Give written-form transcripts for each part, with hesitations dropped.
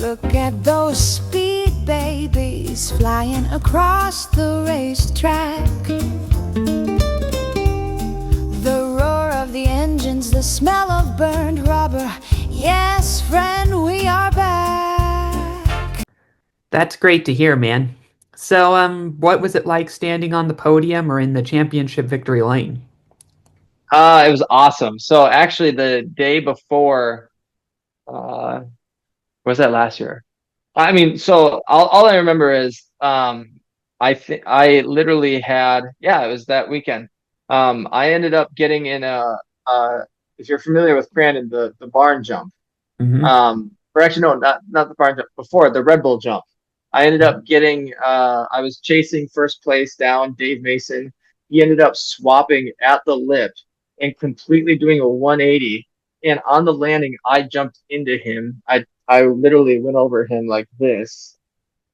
look at those speed babies flying across the racetrack. The roar of the engines, the smell of burned rubber. Yes, friend, we are back. That's great to hear, man. So, what was it like standing on the podium or in the championship victory lane? It was awesome. So actually, the day before, uh, was that last year? I mean, so all I remember is, I think I literally had, yeah, it was that weekend. I ended up getting in uh, if you're familiar with Crandon, the barn jump. Hmm. Or actually, no, not the barn jump. Before the Red Bull jump, I ended up getting. I was chasing first place down Dave Mason. He ended up swapping at the lip and completely doing a 180. And on the landing, I jumped into him. I literally went over him like this,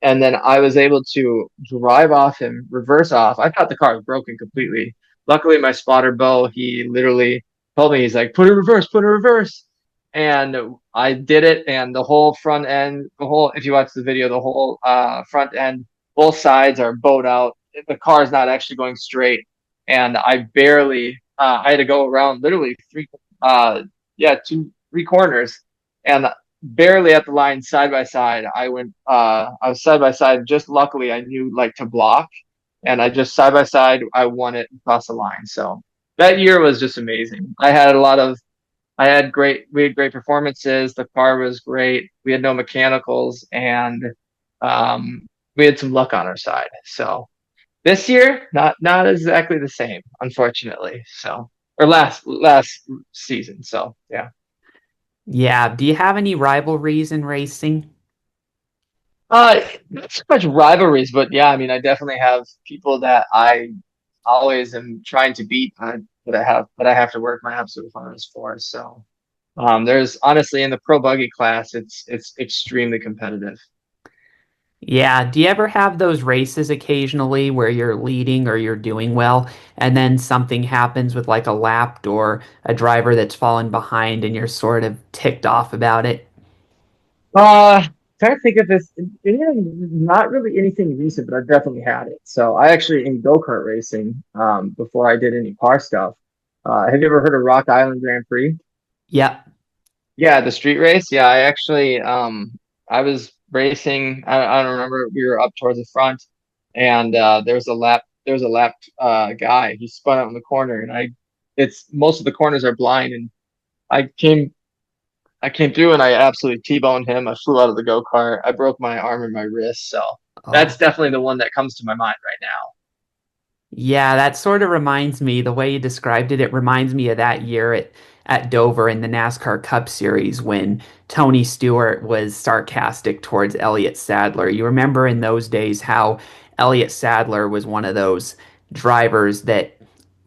and then I was able to drive off him, reverse off. I thought the car was broken completely. Luckily, my spotter Bo, he literally told me, he's like, put in reverse. And I did it, and the whole front end, if you watch the video, the whole front end, both sides are bowed out. The car is not actually going straight, and I had to go around literally three corners, and barely at the line side by side. I was side by side. Just luckily, I knew like to block, and I just side by side. I won it across the line. So that year was just amazing. We had great performances. The car was great. We had no mechanicals, and we had some luck on our side. So this year, not exactly the same, unfortunately. So or last season. So yeah. Yeah. Do you have any rivalries in racing? Not so much rivalries, but yeah, I mean, I definitely have people that I always am trying to beat, that I have to work my absolute hardest for. So, there's honestly in the pro buggy class, it's extremely competitive. Yeah. Do you ever have those races occasionally where you're leading or you're doing well, and then something happens with like a lap or a driver that's fallen behind and you're sort of ticked off about it? Trying to think of this. Not really anything recent, but I've definitely had it. So I actually in go-kart racing, before I did any car stuff. Have you ever heard of Rock Island Grand Prix? Yep. Yeah, the street race. Yeah, I actually I was racing. I don't remember. We were up towards the front, and there was a lap guy. He spun out in the corner, and I it's most of the corners are blind, and I came I came through and I absolutely T-boned him. I flew out of the go-kart. I broke my arm and my wrist. So that's Oh. definitely the one that comes to my mind right now. Yeah, that sort of reminds me, the way you described it, it reminds me of that year at Dover in the NASCAR Cup Series when Tony Stewart was sarcastic towards Elliott Sadler. You remember in those days how Elliott Sadler was one of those drivers that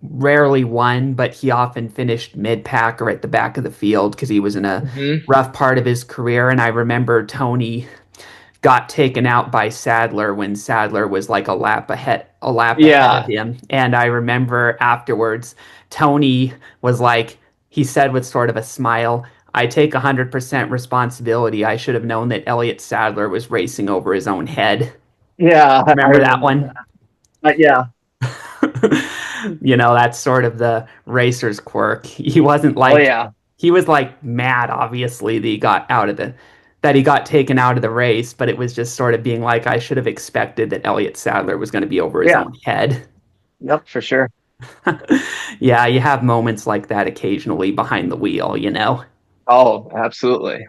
rarely won, but he often finished mid-pack or at the back of the field because he was in a Hmm. rough part of his career. And I remember Tony got taken out by Sadler when Sadler was like a lap ahead of Yeah, him. And I remember afterwards, Tony was like, he said with sort of a smile, I take 100% responsibility. I should have known that Elliott Sadler was racing over his own head. yeah, I Remember that remember one? that. Yeah, You know, that's sort of the racer's quirk. oh yeah, He was like mad, obviously, that he got taken out of the race, but it was just sort of being like, I should have expected that Elliott Sadler was going to be over his yeah, own head. yep, for sure. Yeah, you have moments like that occasionally behind the wheel, you know? Oh, absolutely.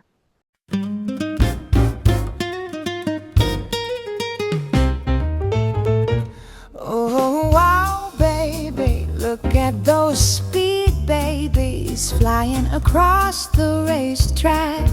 Oh, wow, baby, look at those speed babies flying across the racetrack.